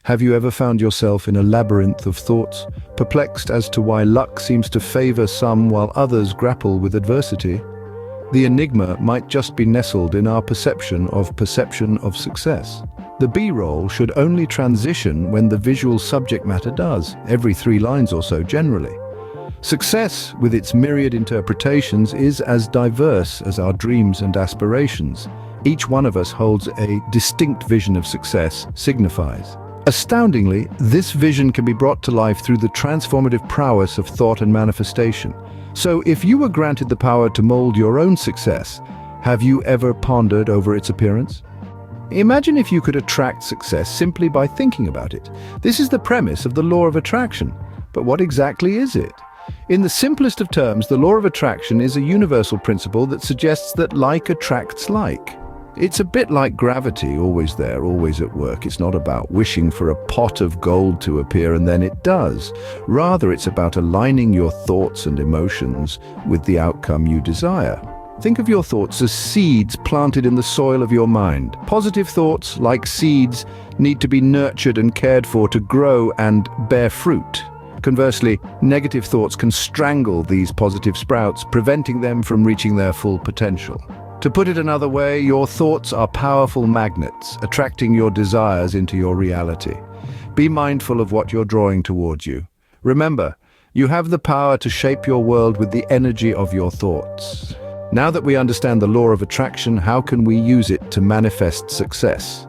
Have you ever found yourself in a labyrinth of thoughts, perplexed as to why luck seems to favor some while others grapple with adversity? The enigma might just be nestled in our perception of success. The B-roll should only transition when the visual subject matter does, every 3 lines or so generally. Success, with its myriad interpretations, is as diverse as our dreams and aspirations. Each one of us holds a distinct vision of success signifies. Astoundingly, this vision can be brought to life through the transformative prowess of thought and manifestation. So if you were granted the power to mold your own success, have you ever pondered over its appearance? Imagine if you could attract success simply by thinking about it. This is the premise of the law of attraction. But what exactly is it? In the simplest of terms, the law of attraction is a universal principle that suggests that like attracts like. It's a bit like gravity, always there, always at work. It's not about wishing for a pot of gold to appear and then it does. Rather, it's about aligning your thoughts and emotions with the outcome you desire. Think of your thoughts as seeds planted in the soil of your mind. Positive thoughts, like seeds, need to be nurtured and cared for to grow and bear fruit. Conversely, negative thoughts can strangle these positive sprouts, preventing them from reaching their full potential. To put it another way, your thoughts are powerful magnets, attracting your desires into your reality. Be mindful of what you're drawing towards you. Remember, you have the power to shape your world with the energy of your thoughts. Now that we understand the law of attraction, how can we use it to manifest success?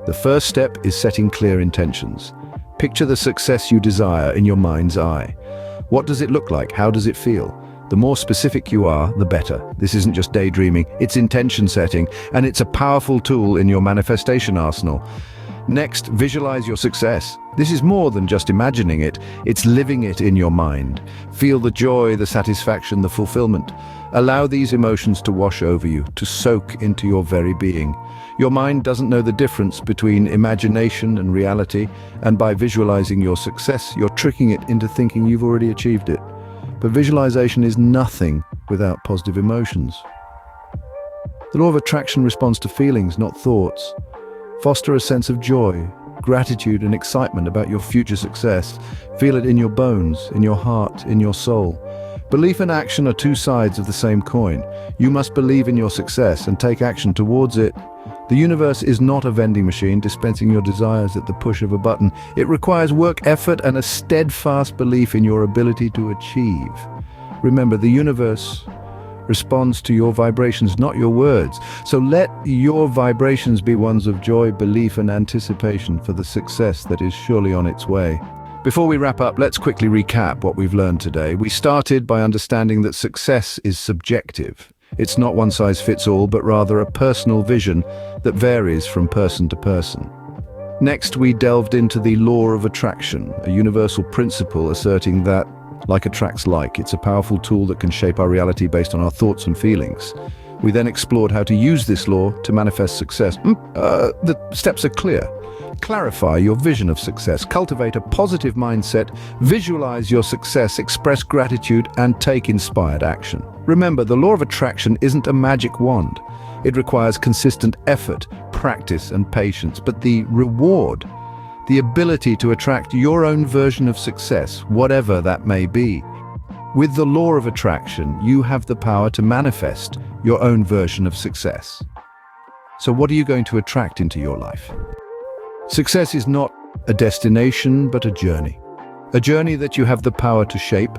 The first step is setting clear intentions. Picture the success you desire in your mind's eye. What does it look like? How does it feel? The more specific you are, the better. This isn't just daydreaming, it's intention setting, and it's a powerful tool in your manifestation arsenal. Next, visualize your success. This is more than just imagining it, it's living it in your mind. Feel the joy, the satisfaction, the fulfillment. Allow these emotions to wash over you, to soak into your very being. Your mind doesn't know the difference between imagination and reality, and by visualizing your success, you're tricking it into thinking you've already achieved it. But visualization is nothing without positive emotions. The law of attraction responds to feelings, not thoughts. Foster a sense of joy, gratitude, and excitement about your future success. Feel it in your bones, in your heart, in your soul. Belief and action are 2 sides of the same coin. You must believe in your success and take action towards it. The universe is not a vending machine dispensing your desires at the push of a button. It requires work, effort, and a steadfast belief in your ability to achieve. Remember, the universe responds to your vibrations, not your words. So let your vibrations be ones of joy, belief, and anticipation for the success that is surely on its way. Before we wrap up, let's quickly recap what we've learned today. We started by understanding that success is subjective. It's not one size fits all, but rather a personal vision that varies from person to person. Next, we delved into the law of attraction, a universal principle asserting that like attracts like. It's a powerful tool that can shape our reality based on our thoughts and feelings. We then explored how to use this law to manifest success. The steps are clear. Clarify your vision of success, cultivate a positive mindset, visualize your success, express gratitude, and take inspired action. Remember, the law of attraction isn't a magic wand. It requires consistent effort, practice, and patience, but the reward, the ability to attract your own version of success, whatever that may be. With the law of attraction, you have the power to manifest your own version of success. So what are you going to attract into your life? Success is not a destination, but a journey. A journey that you have the power to shape,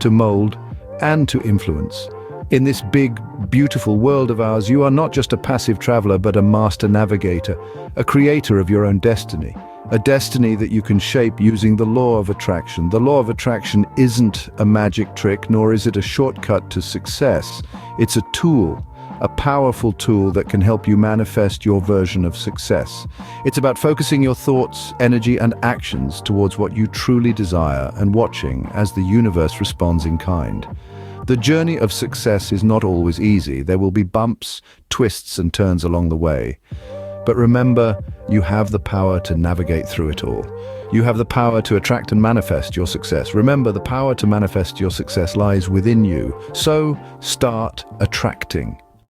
to mold, and to influence. In this big, beautiful world of ours, you are not just a passive traveler, but a master navigator, a creator of your own destiny. A destiny that you can shape using the law of attraction. The law of attraction isn't a magic trick, nor is it a shortcut to success. It's a tool. A powerful tool that can help you manifest your version of success. It's about focusing your thoughts, energy, and actions towards what you truly desire and watching as the universe responds in kind. The journey of success is not always easy. There will be bumps, twists, and turns along the way. But remember, you have the power to navigate through it all. You have the power to attract and manifest your success. Remember, the power to manifest your success lies within you. So, start attracting.